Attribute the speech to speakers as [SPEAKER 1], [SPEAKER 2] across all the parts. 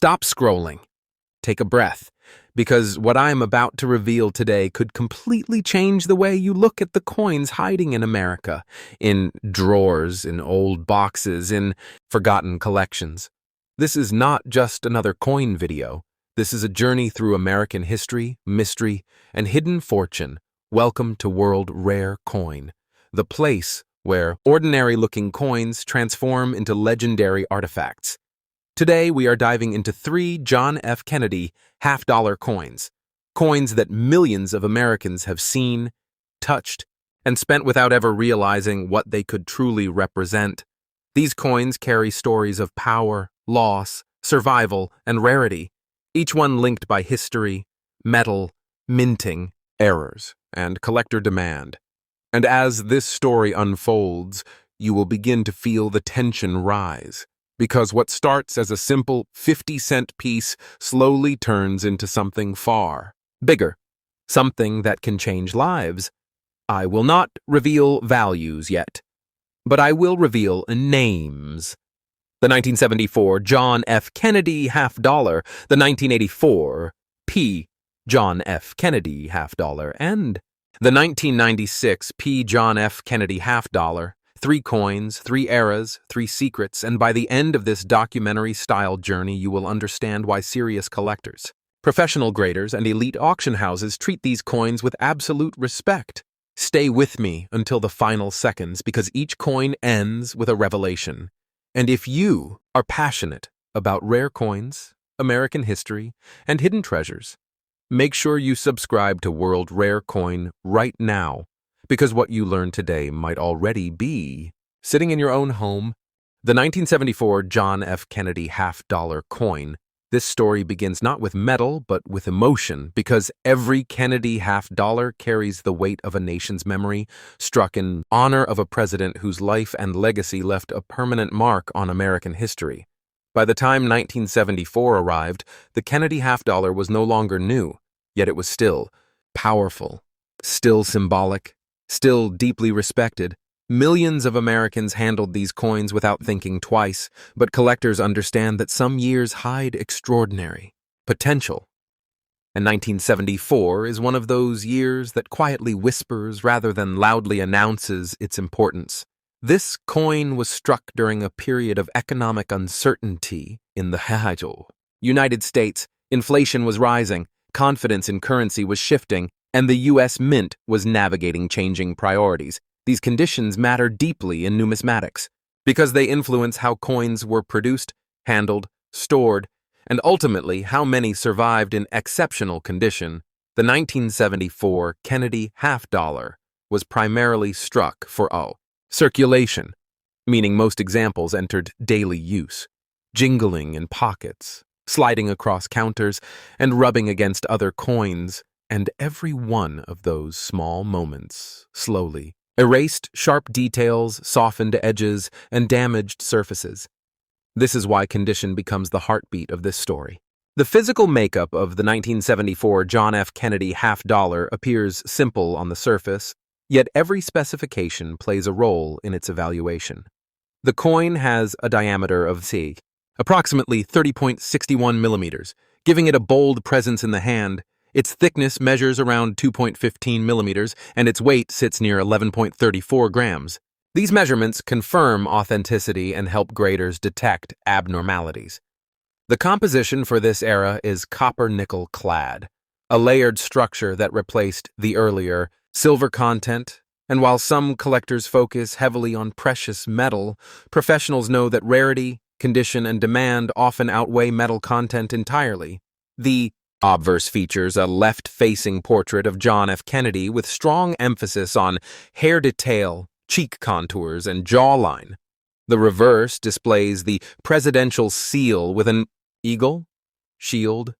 [SPEAKER 1] Stop scrolling. Take a breath, because what I'm about to reveal today could completely change the way you look at the coins hiding in America, in drawers, in old boxes, in forgotten collections. This is not just another coin video. This is a journey through American history, mystery, and hidden fortune. Welcome to World Rare Coin, the place where ordinary-looking coins transform into legendary artifacts. Today, we are diving into 3 John F. Kennedy half-dollar coins, coins that millions of Americans have seen, touched, and spent without ever realizing what they could truly represent. These coins carry stories of power, loss, survival, and rarity, each one linked by history, metal, minting, errors, and collector demand. And as this story unfolds, you will begin to feel the tension rise. Because what starts as a simple 50-cent piece slowly turns into something far bigger, something that can change lives. I will not reveal values yet, but I will reveal names. The 1974 John F. Kennedy half-dollar, the 1984 P. John F. Kennedy half-dollar, and the 1996 P. John F. Kennedy half-dollar. 3 coins, 3 eras, 3 secrets, and by the end of this documentary-style journey, you will understand why serious collectors, professional graders, and elite auction houses treat these coins with absolute respect. Stay with me until the final seconds, because each coin ends with a revelation. And if you are passionate about rare coins, American history, and hidden treasures, make sure you subscribe to World Rare Coin right now, because what you learn today might already be sitting in your own home. The 1974 John F. Kennedy half-dollar coin. This story begins not with metal, but with emotion, because every Kennedy half-dollar carries the weight of a nation's memory, struck in honor of a president whose life and legacy left a permanent mark on American history. By the time 1974 arrived, the Kennedy half-dollar was no longer new, yet it was still powerful, still symbolic, still deeply respected. Millions of Americans handled these coins without thinking twice, but collectors understand that some years hide extraordinary potential. And 1974 is one of those years that quietly whispers rather than loudly announces its importance. This coin was struck during a period of economic uncertainty in the United States. Inflation was rising, confidence in currency was shifting, and the U.S. Mint was navigating changing priorities. These conditions matter deeply in numismatics, because they influence how coins were produced, handled, stored, and ultimately how many survived in exceptional condition. The 1974 Kennedy half-dollar was primarily struck for circulation, meaning most examples entered daily use, jingling in pockets, sliding across counters, and rubbing against other coins. And every one of those small moments slowly erased sharp details, softened edges, and damaged surfaces. This is why condition becomes the heartbeat of this story. The physical makeup of the 1974 John F. Kennedy half-dollar appears simple on the surface, yet every specification plays a role in its evaluation. The coin has a diameter of approximately 30.61 millimeters, giving it a bold presence in the hand. Its thickness measures around 2.15 millimeters, and its weight sits near 11.34 grams. These measurements confirm authenticity and help graders detect abnormalities. The composition for this era is copper-nickel clad, a layered structure that replaced the earlier silver content. And while some collectors focus heavily on precious metal, professionals know that rarity, condition, and demand often outweigh metal content entirely. The obverse features a left-facing portrait of John F. Kennedy with strong emphasis on hair detail, cheek contours, and jawline. The reverse displays the presidential seal with an eagle, shield,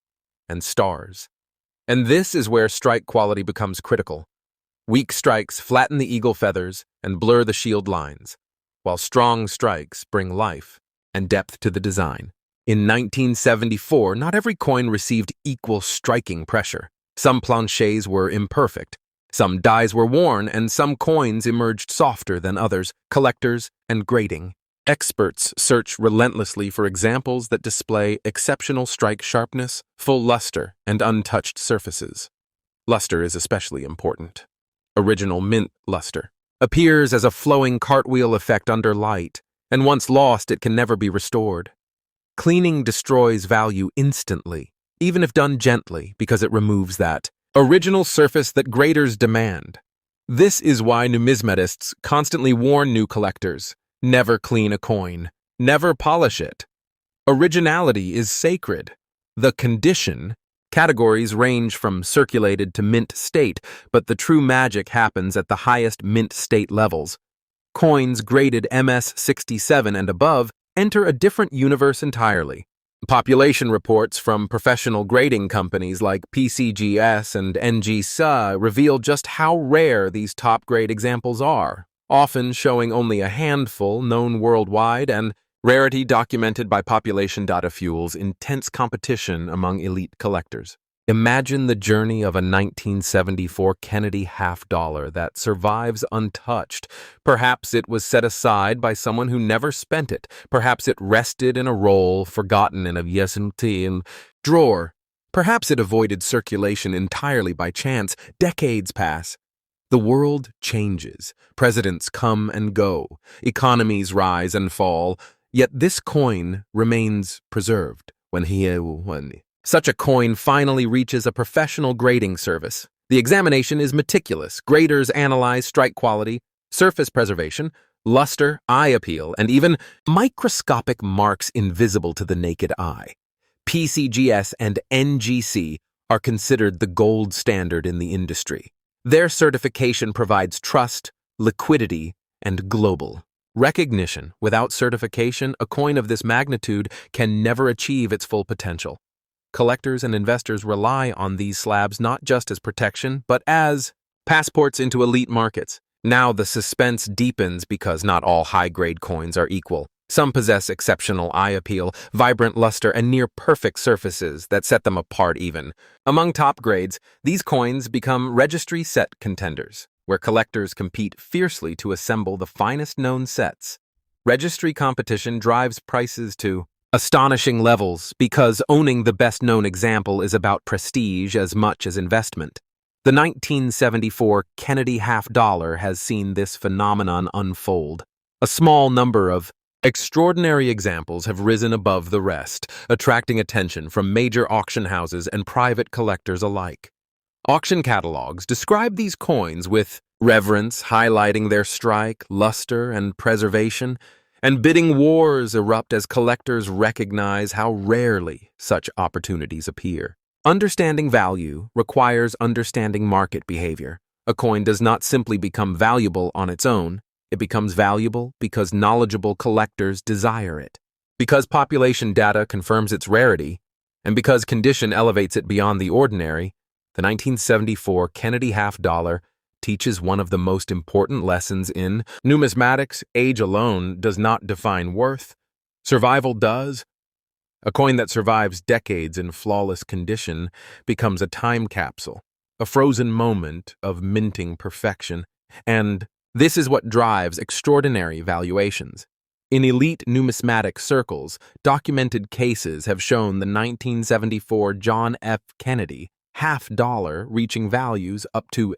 [SPEAKER 1] and stars. And this is where strike quality becomes critical. Weak strikes flatten the eagle feathers and blur the shield lines, while strong strikes bring life and depth to the design. In 1974, not every coin received equal striking pressure. Some planchets were imperfect, some dies were worn, and some coins emerged softer than others. Collectors and grading Experts search relentlessly for examples that display exceptional strike sharpness, full luster, and untouched surfaces. Luster is especially important. Original mint luster appears as a flowing cartwheel effect under light, and once lost, it can never be restored. Cleaning destroys value instantly, even if done gently, because it removes that original surface that graders demand. This is why numismatists constantly warn new collectors: never clean a coin, never polish it. Originality is sacred. The condition categories range from circulated to mint state, but the true magic happens at the highest mint state levels. Coins graded MS-67 and above enter a different universe entirely. Population reports from professional grading companies like PCGS and NGSA reveal just how rare these top-grade examples are, often showing only a handful known worldwide, and rarity documented by population data fuels intense competition among elite collectors. Imagine the journey of a 1974 Kennedy $50 that survives untouched. Perhaps it was set aside by someone who never spent it. Perhaps it rested in a roll forgotten in a YesNT drawer. Perhaps it avoided circulation entirely by chance. Decades pass. The world changes. Presidents come and go. Economies rise and fall. Yet this coin remains preserved. When such a coin finally reaches a professional grading service, the examination is meticulous. Graders analyze strike quality, surface preservation, luster, eye appeal, and even microscopic marks invisible to the naked eye. PCGS and NGC are considered the gold standard in the industry. Their certification provides trust, liquidity, and global recognition. Without certification, a coin of this magnitude can never achieve its full potential. Collectors and investors rely on these slabs not just as protection, but as passports into elite markets. Now the suspense deepens because not all high-grade coins are equal. Some possess exceptional eye appeal, vibrant luster, and near-perfect surfaces that set them apart even. Among top grades, these coins become registry set contenders, where collectors compete fiercely to assemble the finest known sets. Registry competition drives prices to astonishing levels because owning the best-known example is about prestige as much as investment. The 1974 Kennedy $50 has seen this phenomenon unfold. A small number of extraordinary examples have risen above the rest, attracting attention from major auction houses and private collectors alike. Auction catalogs describe these coins with reverence, highlighting their strike, luster, and preservation, and bidding wars erupt as collectors recognize how rarely such opportunities appear. Understanding value requires understanding market behavior. A coin does not simply become valuable on its own. It becomes valuable because knowledgeable collectors desire it, because population data confirms its rarity, and because condition elevates it beyond the ordinary. The 1974 Kennedy $50 teaches one of the most important lessons in numismatics. Age alone does not define worth. Survival does. A coin that survives decades in flawless condition becomes a time capsule, a frozen moment of minting perfection, and this is what drives extraordinary valuations. In elite numismatic circles, documented cases have shown the 1974 John F. Kennedy $50 reaching values up to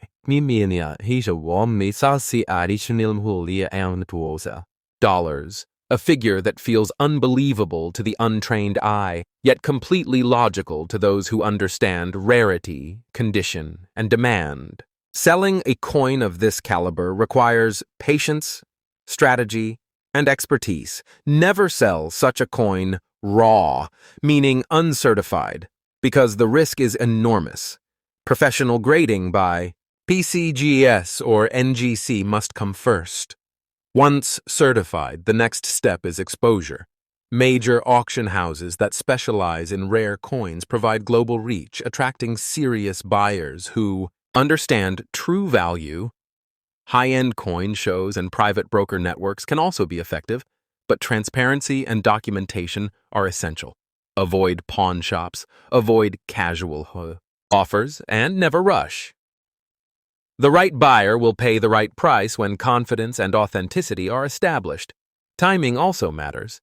[SPEAKER 1] dollars, a figure that feels unbelievable to the untrained eye, yet completely logical to those who understand rarity, condition, and demand. Selling a coin of this caliber requires patience, strategy, and expertise. Never sell such a coin raw, meaning uncertified, because the risk is enormous. Professional grading by PCGS or NGC must come first. Once certified, the next step is exposure. Major auction houses that specialize in rare coins provide global reach, attracting serious buyers who understand true value. High-end coin shows and private broker networks can also be effective, but transparency and documentation are essential. Avoid pawn shops, avoid casual offers, and never rush. The right buyer will pay the right price when confidence and authenticity are established. Timing also matters.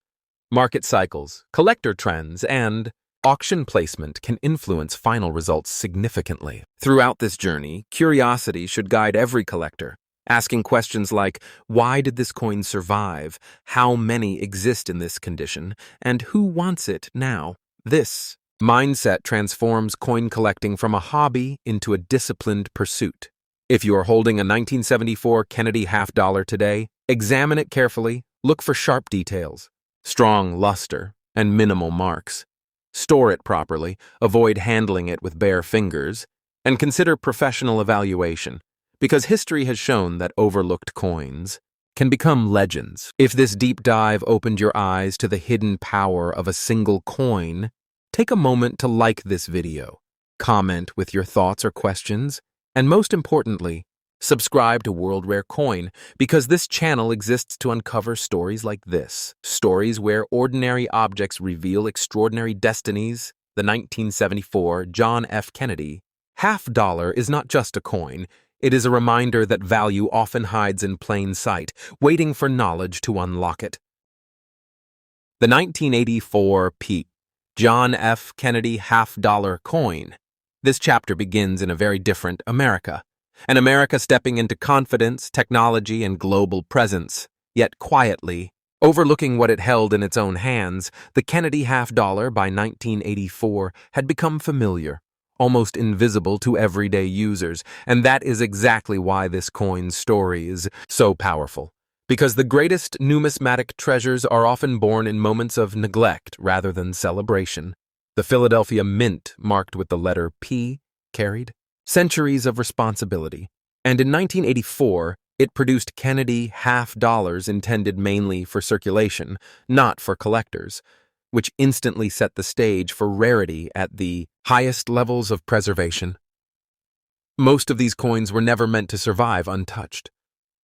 [SPEAKER 1] Market cycles, collector trends, and auction placement can influence final results significantly. Throughout this journey, curiosity should guide every collector, asking questions like, why did this coin survive? How many exist in this condition? And who wants it now? This mindset transforms coin collecting from a hobby into a disciplined pursuit. If you are holding a 1974 Kennedy half-dollar today, examine it carefully, look for sharp details, strong luster, and minimal marks. Store it properly, avoid handling it with bare fingers, and consider professional evaluation, because history has shown that overlooked coins can become legends. If this deep dive opened your eyes to the hidden power of a single coin, take a moment to like this video, comment with your thoughts or questions, and most importantly, subscribe to World Rare Coin, because this channel exists to uncover stories like this. Stories where ordinary objects reveal extraordinary destinies. The 1974 John F. Kennedy half-dollar is not just a coin. It is a reminder that value often hides in plain sight, waiting for knowledge to unlock it. The 1984 John F. Kennedy half-dollar coin. This chapter begins in a very different America. An America stepping into confidence, technology, and global presence. Yet quietly, overlooking what it held in its own hands, the Kennedy half-dollar by 1984 had become familiar, almost invisible to everyday users, and that is exactly why this coin's story is so powerful. Because the greatest numismatic treasures are often born in moments of neglect rather than celebration. The Philadelphia Mint, marked with the letter P, carried centuries of responsibility, and in 1984, it produced Kennedy half-dollars intended mainly for circulation, not for collectors, which instantly set the stage for rarity at the highest levels of preservation. Most of these coins were never meant to survive untouched.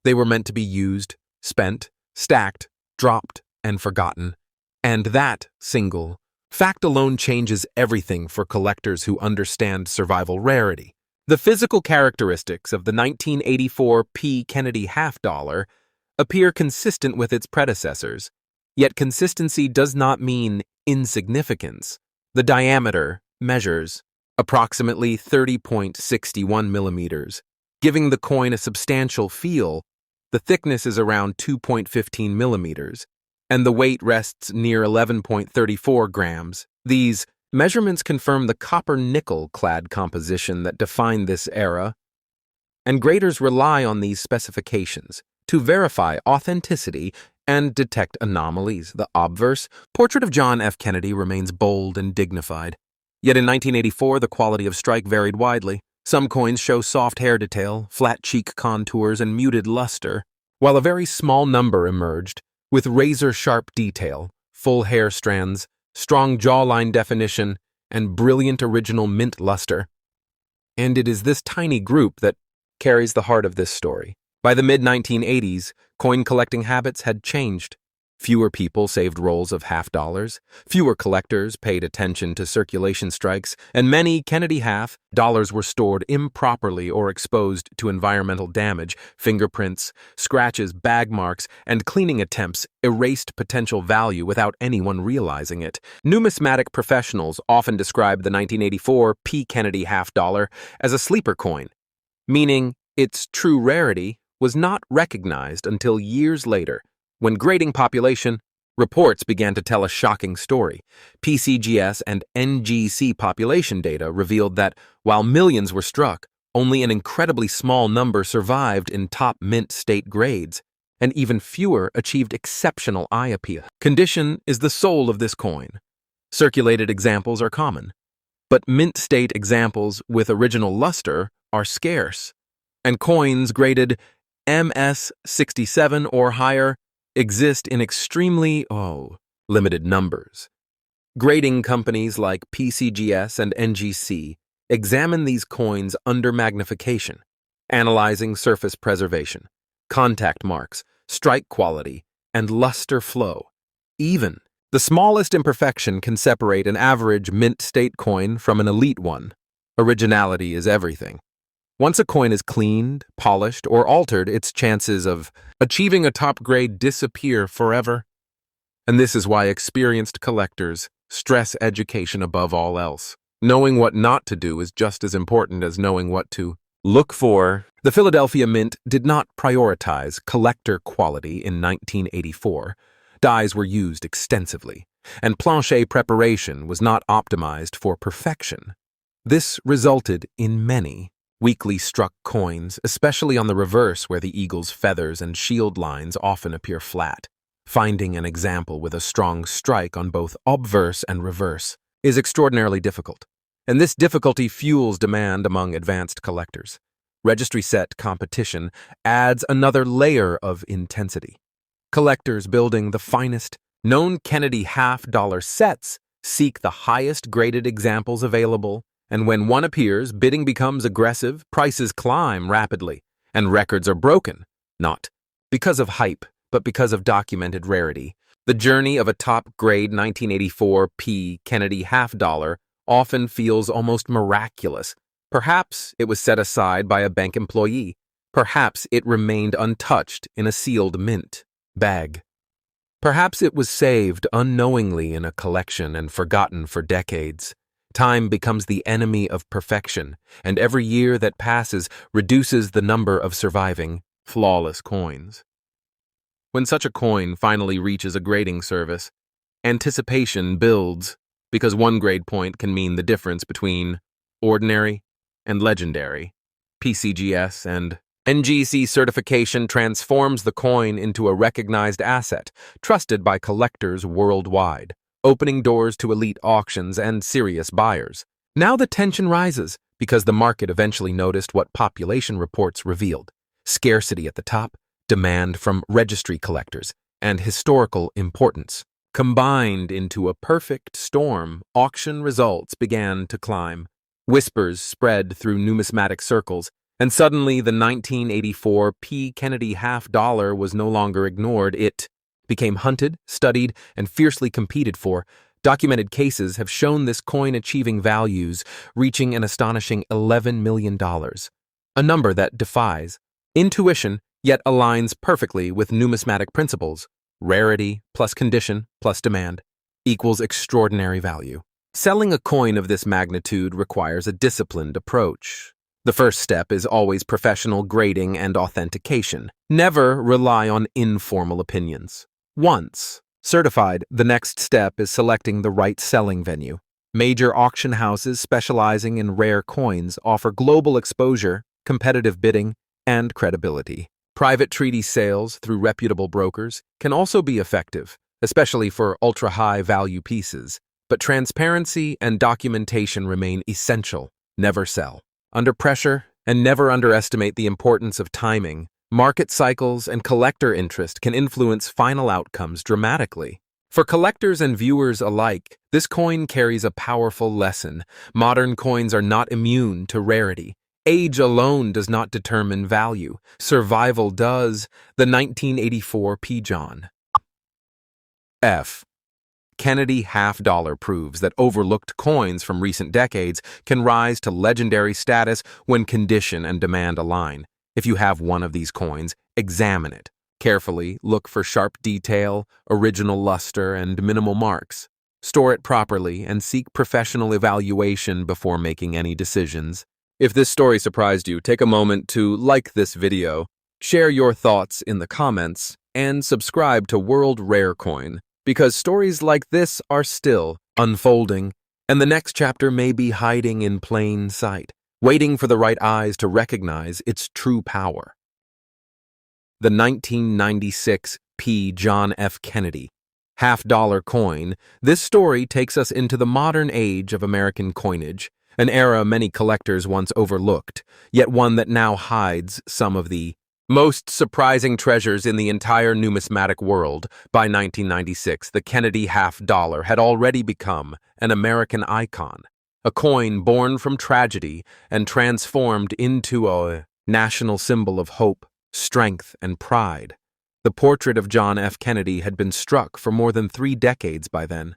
[SPEAKER 1] They were meant to be used, spent, stacked, dropped, and forgotten. And that single fact alone changes everything for collectors who understand survival rarity. The physical characteristics of the 1984 Kennedy half-dollar appear consistent with its predecessors, yet consistency does not mean insignificance. The diameter measures approximately 30.61 millimeters, giving the coin a substantial feel. The thickness is around 2.15 millimeters, and the weight rests near 11.34 grams. These measurements confirm the copper-nickel-clad composition that defined this era, and graders rely on these specifications to verify authenticity and detect anomalies. The obverse portrait of John F. Kennedy remains bold and dignified. Yet in 1984, the quality of strike varied widely. Some coins show soft hair detail, flat cheek contours, and muted luster, while a very small number emerged with razor-sharp detail, full hair strands, strong jawline definition, and brilliant original mint luster. And it is this tiny group that carries the heart of this story. By the mid-1980s, coin collecting habits had changed. Fewer people saved rolls of half-dollars, fewer collectors paid attention to circulation strikes, and many Kennedy half-dollars were stored improperly or exposed to environmental damage. Fingerprints, scratches, bag marks, and cleaning attempts erased potential value without anyone realizing it. Numismatic professionals often describe the 1984 Kennedy half-dollar as a sleeper coin, meaning its true rarity was not recognized until years later. When grading population, reports began to tell a shocking story. PCGS and NGC population data revealed that while millions were struck, only an incredibly small number survived in top mint state grades, and even fewer achieved exceptional eye appeal. Condition is the soul of this coin. Circulated examples are common, but mint state examples with original luster are scarce, and coins graded MS67 or higher exist in extremely limited numbers. Grading companies like PCGS and NGC examine these coins under magnification, analyzing surface preservation, contact marks, strike quality, and luster flow. Even the smallest imperfection can separate an average mint state coin from an elite one. Originality is everything. Once a coin is cleaned, polished, or altered, its chances of achieving a top grade disappear forever. And this is why experienced collectors stress education above all else. Knowing what not to do is just as important as knowing what to look for. The Philadelphia Mint did not prioritize collector quality in 1984. Dyes were used extensively, and plancher preparation was not optimized for perfection. This resulted in many weakly struck coins, especially on the reverse where the eagle's feathers and shield lines often appear flat. Finding an example with a strong strike on both obverse and reverse is extraordinarily difficult, and this difficulty fuels demand among advanced collectors. Registry set competition adds another layer of intensity. Collectors building the finest, known Kennedy half-dollar sets seek the highest graded examples available, and when one appears, bidding becomes aggressive, prices climb rapidly, and records are broken, not because of hype, but because of documented rarity. The journey of a top-grade 1984 P Kennedy half-dollar often feels almost miraculous. Perhaps it was set aside by a bank employee. Perhaps it remained untouched in a sealed mint bag. Perhaps it was saved unknowingly in a collection and forgotten for decades. Time becomes the enemy of perfection, and every year that passes reduces the number of surviving, flawless coins. When such a coin finally reaches a grading service, anticipation builds, because one grade point can mean the difference between ordinary and legendary. PCGS and NGC certification transforms the coin into a recognized asset, trusted by collectors worldwide, opening doors to elite auctions and serious buyers. Now the tension rises, because the market eventually noticed what population reports revealed: scarcity at the top, demand from registry collectors, and historical importance. Combined into a perfect storm, auction results began to climb. Whispers spread through numismatic circles, and suddenly the 1984 P. Kennedy half-dollar was no longer ignored. It became hunted, studied, and fiercely competed for. Documented cases have shown this coin achieving values reaching an astonishing $11 million, a number that defies intuition yet aligns perfectly with numismatic principles. Rarity plus condition plus demand equals extraordinary value. Selling a coin of this magnitude requires a disciplined approach. The first step is always professional grading and authentication. Never rely on informal opinions. Once certified, the next step is selecting the right selling venue. Major auction houses specializing in rare coins offer global exposure, competitive bidding, and credibility. Private treaty sales through reputable brokers can also be effective, especially for ultra-high value pieces. But transparency and documentation remain essential. Never sell under pressure, and never underestimate the importance of timing. Market cycles and collector interest can influence final outcomes dramatically. For collectors and viewers alike, this coin carries a powerful lesson. Modern coins are not immune to rarity. Age alone does not determine value. Survival does. The 1984 P. John F. Kennedy half-dollar proves that overlooked coins from recent decades can rise to legendary status when condition and demand align. If you have one of these coins, examine it. Carefully look for sharp detail, original luster, and minimal marks. Store it properly and seek professional evaluation before making any decisions. If this story surprised you, take a moment to like this video, share your thoughts in the comments, and subscribe to World Rare Coin, because stories like this are still unfolding, and the next chapter may be hiding in plain sight, waiting for the right eyes to recognize its true power. The 1996 P. John F. Kennedy half-dollar coin. This story takes us into the modern age of American coinage, an era many collectors once overlooked, yet one that now hides some of the most surprising treasures in the entire numismatic world. By 1996, the Kennedy half-dollar had already become an American icon, a coin born from tragedy and transformed into a national symbol of hope, strength, and pride. The portrait of John F. Kennedy had been struck for more than 3 decades by then.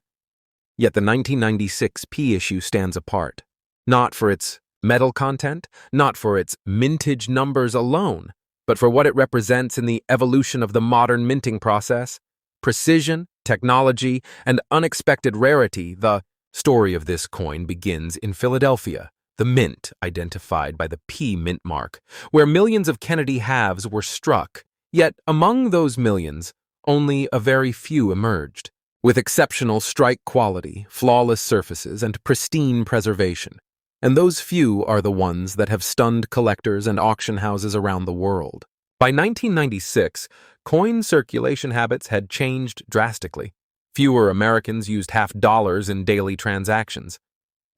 [SPEAKER 1] Yet the 1996 P issue stands apart, not for its Metal content, not for its mintage numbers alone, but for what it represents in the evolution of the modern minting process. Precision, technology, and unexpected rarity. The story of this coin begins in Philadelphia, the mint identified by the P mint mark, where millions of Kennedy halves were struck. Yet among those millions, only a very few emerged, with exceptional strike quality, flawless surfaces, and pristine preservation. And those few are the ones that have stunned collectors and auction houses around the world. By 1996, coin circulation habits had changed drastically. Fewer Americans used half dollars in daily transactions.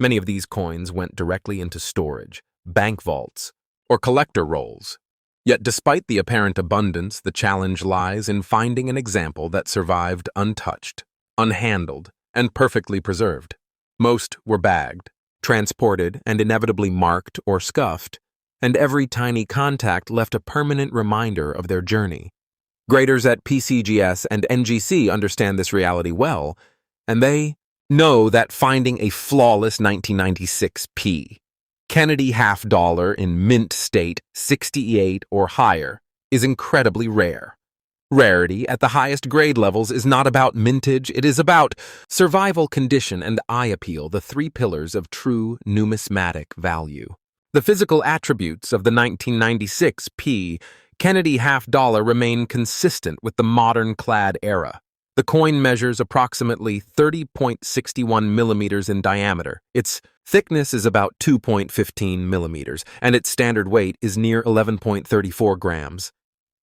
[SPEAKER 1] Many of these coins went directly into storage, bank vaults, or collector rolls. Yet despite the apparent abundance, the challenge lies in finding an example that survived untouched, unhandled, and perfectly preserved. Most were bagged, transported, and inevitably marked or scuffed, and every tiny contact left a permanent reminder of their journey. Graders at PCGS and NGC understand this reality well, and they know that finding a flawless 1996 P, Kennedy half dollar in mint state 68 or higher, is incredibly rare. Rarity at the highest grade levels is not about mintage, it is about survival condition and eye appeal, the three pillars of true numismatic value. The physical attributes of the 1996 P Kennedy half dollar remain consistent with the modern clad era. The coin measures approximately 30.61 millimeters in diameter. Its thickness is about 2.15 millimeters, and its standard weight is near 11.34 grams.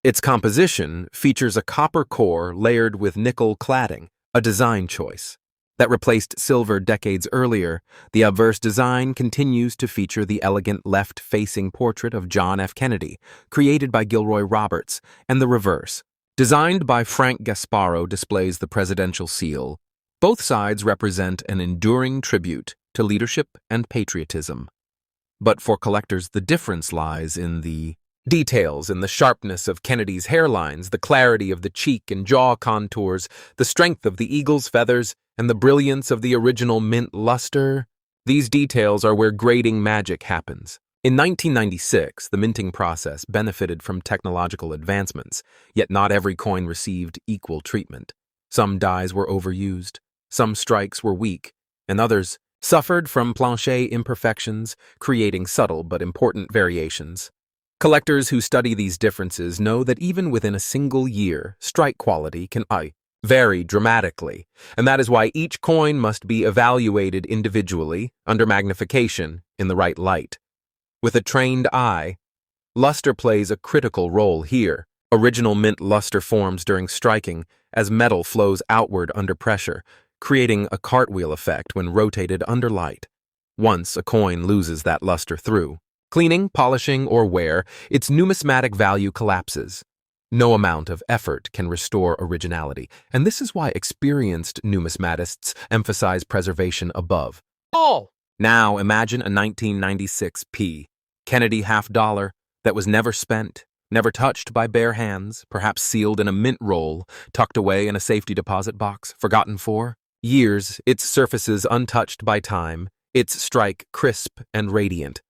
[SPEAKER 1] Its composition features a copper core layered with nickel cladding, a design choice. That replaced silver decades earlier, the obverse design continues to feature the elegant left-facing portrait of John F. Kennedy, created by Gilroy Roberts, and the reverse, designed by Frank Gasparo, displays the presidential seal. Both sides represent an enduring tribute to leadership and patriotism. But for collectors, the difference lies in the details, in the sharpness of Kennedy's hairlines, the clarity of the cheek and jaw contours, the strength of the eagle's feathers, and the brilliance of the original mint luster. These details are where grading magic happens. In 1996, the minting process benefited from technological advancements, yet not every coin received equal treatment. Some dies were overused, some strikes were weak, and others suffered from plancher imperfections, creating subtle but important variations. Collectors who study these differences know that even within a single year, strike quality can vary dramatically, and that is why each coin must be evaluated individually, under magnification, in the right light. With a trained eye, luster plays a critical role here. Original mint luster forms during striking as metal flows outward under pressure, creating a cartwheel effect when rotated under light. Once a coin loses that luster through cleaning, polishing, or wear, its numismatic value collapses. No amount of effort can restore originality, and this is why experienced numismatists emphasize preservation above all. Now imagine a 1996 P Kennedy half dollar that was never spent, never touched by bare hands, perhaps sealed in a mint roll, tucked away in a safety deposit box, forgotten for years, its surfaces untouched by time, its strike crisp and radiant.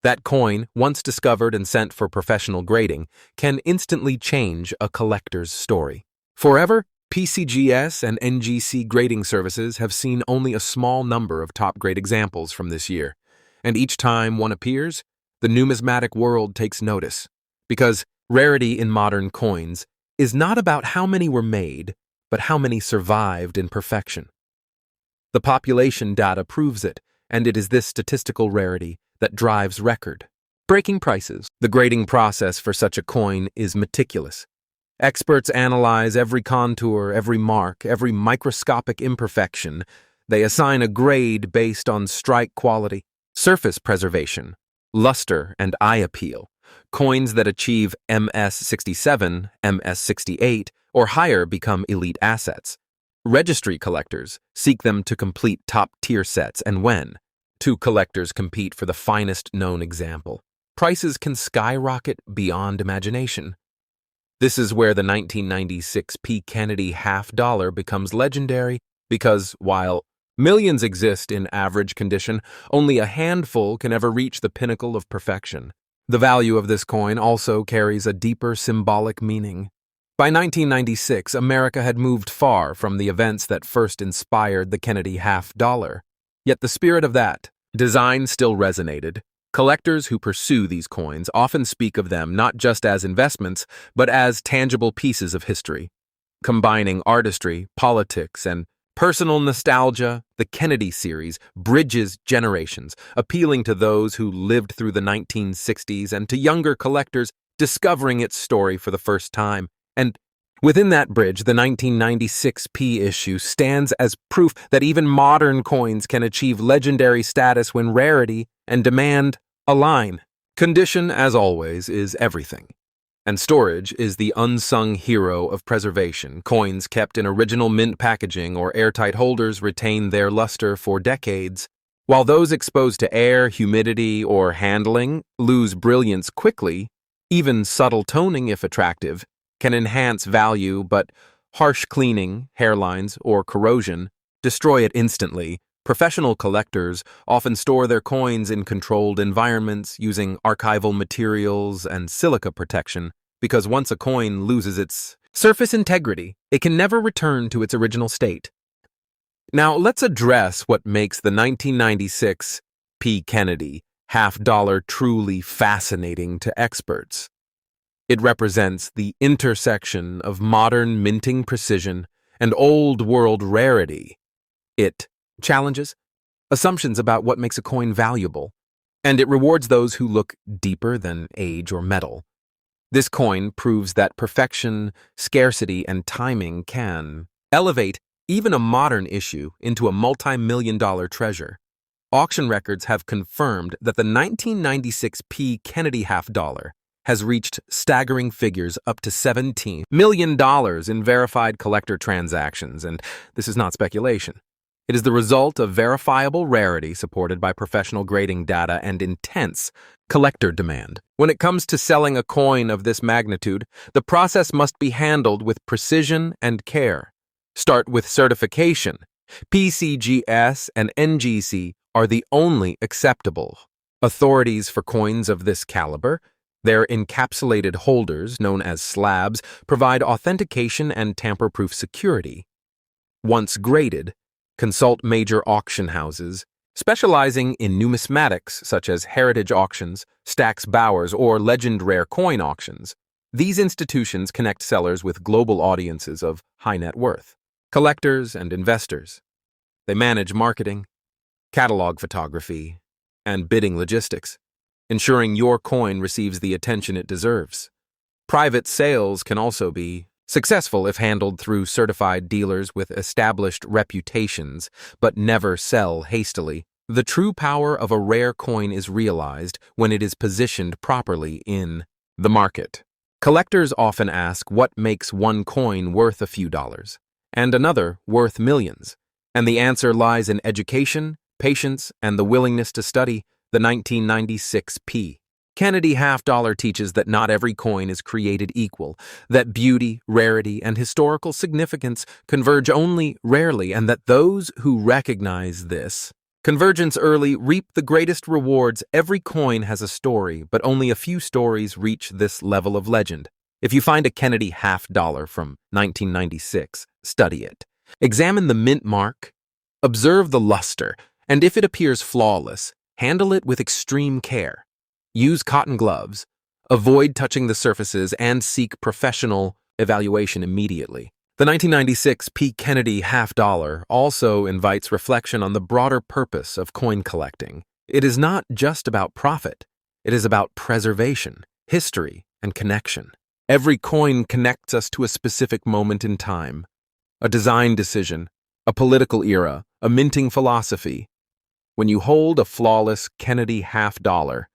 [SPEAKER 1] That coin, once discovered and sent for professional grading, can instantly change a collector's story. Forever, PCGS and NGC grading services have seen only a small number of top-grade examples from this year, and each time one appears, the numismatic world takes notice, because rarity in modern coins is not about how many were made, but how many survived in perfection. The population data proves it, and it is this statistical rarity that drives record-breaking prices. The grading process for such a coin is meticulous. Experts analyze every contour, every mark, every microscopic imperfection. They assign a grade based on strike quality, surface preservation, luster, and eye appeal. Coins that achieve MS67, MS68, or higher become elite assets. Registry collectors seek them to complete top-tier sets, and when two collectors compete for the finest known example, prices can skyrocket beyond imagination. This is where the 1996 P Kennedy half dollar becomes legendary, because while Millions exist in average condition, only a handful can ever reach the pinnacle of perfection. The value of this coin also carries a deeper symbolic meaning. By 1996, America had moved far from the events that first inspired the Kennedy half-dollar. Yet the spirit of that design still resonated. Collectors who pursue these coins often speak of them not just as investments, but as tangible pieces of history. Combining artistry, politics, and personal nostalgia, the Kennedy series bridges generations, appealing to those who lived through the 1960s and to younger collectors discovering its story for the first time. And within that bridge, the 1996 P issue stands as proof that even modern coins can achieve legendary status when rarity and demand align. Condition, as always, is everything. And storage is the unsung hero of preservation. Coins kept in original mint packaging or airtight holders retain their luster for decades, while those exposed to air, humidity, or handling lose brilliance quickly. Even subtle toning, if attractive, can enhance value, but harsh cleaning, hairlines, or corrosion destroy it instantly. Professional collectors often store their coins in controlled environments using archival materials and silica protection, because once a coin loses its surface integrity, it can never return to its original state. Now, let's address what makes the 1996 P. Kennedy half-dollar truly fascinating to experts. It represents the intersection of modern minting precision and old-world rarity. It challenges assumptions about what makes a coin valuable, and it rewards those who look deeper than age or metal. This coin proves that perfection, scarcity, and timing can elevate even a modern issue into a multi-million-dollar treasure. Auction records have confirmed that the 1996 P. Kennedy half-dollar has reached staggering figures up to $17 million in verified collector transactions, and this is not speculation. It is the result of verifiable rarity supported by professional grading data and intense collector demand. When it comes to selling a coin of this magnitude, the process must be handled with precision and care. Start with certification. PCGS and NGC are the only acceptable authorities for coins of this caliber. Their encapsulated holders, known as slabs, provide authentication and tamper-proof security. Once graded, consult major auction houses specializing in numismatics such as Heritage Auctions, Stack's Bowers, or Legend Rare Coin Auctions. These institutions connect sellers with global audiences of high net worth, collectors and investors. They manage marketing, catalog photography, and bidding logistics, ensuring your coin receives the attention it deserves. Private sales can also be successful if handled through certified dealers with established reputations, but never sell hastily. The true power of a rare coin is realized when it is positioned properly in the market. Collectors often ask what makes one coin worth a few dollars, and another worth millions, and the answer lies in education, patience, and the willingness to study. The 1996 P. Kennedy half-dollar teaches that not every coin is created equal, that beauty, rarity, and historical significance converge only rarely, and that those who recognize this convergence early reap the greatest rewards. Every coin has a story, but only a few stories reach this level of legend. If you find a Kennedy half-dollar from 1996, study it. Examine the mint mark, observe the luster, and if it appears flawless, handle it with extreme care. Use cotton gloves, avoid touching the surfaces, and seek professional evaluation immediately. The 1996 P. Kennedy half-dollar also invites reflection on the broader purpose of coin collecting. It is not just about profit. It is about preservation, history, and connection. Every coin connects us to a specific moment in time, a design decision, a political era, a minting philosophy. When you hold a flawless Kennedy half-dollar,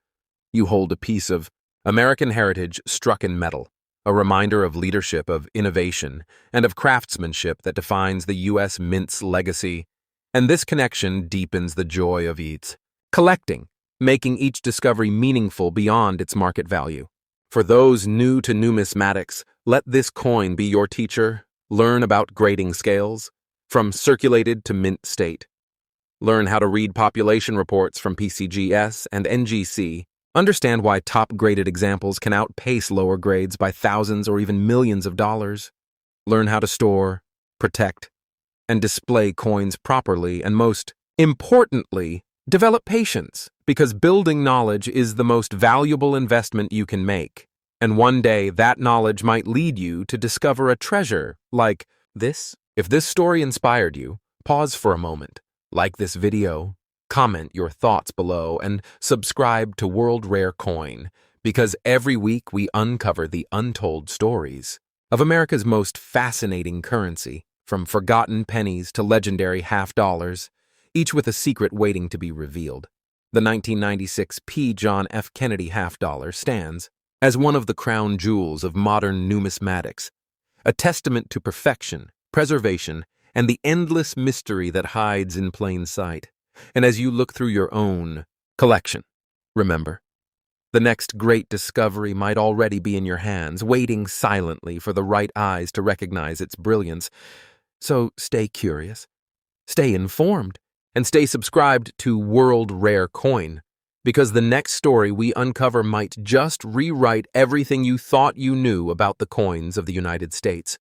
[SPEAKER 1] you hold a piece of American heritage struck in metal, a reminder of leadership, of innovation, and of craftsmanship that defines the U.S. Mint's legacy. And this connection deepens the joy of its collecting, making each discovery meaningful beyond its market value. For those new to numismatics, let this coin be your teacher. Learn about grading scales, from circulated to mint state, Learn how to read population reports from PCGS and NGC. Understand why top-graded examples can outpace lower grades by thousands or even millions of dollars. Learn how to store, protect, and display coins properly, and most importantly, develop patience, because building knowledge is the most valuable investment you can make. And one day, that knowledge might lead you to discover a treasure like this. If this story inspired you, pause for a moment, like this video, comment your thoughts below, and subscribe to World Rare Coin, because every week we uncover the untold stories of America's most fascinating currency, from forgotten pennies to legendary half-dollars, each with a secret waiting to be revealed. The 1996 P. John F. Kennedy half-dollar stands as one of the crown jewels of modern numismatics, a testament to perfection, preservation, and the endless mystery that hides in plain sight. And as you look through your own collection, remember, the next great discovery might already be in your hands, waiting silently for the right eyes to recognize its brilliance. So stay curious, stay informed, and stay subscribed to World Rare Coin, because the next story we uncover might just rewrite everything you thought you knew about the coins of the United States.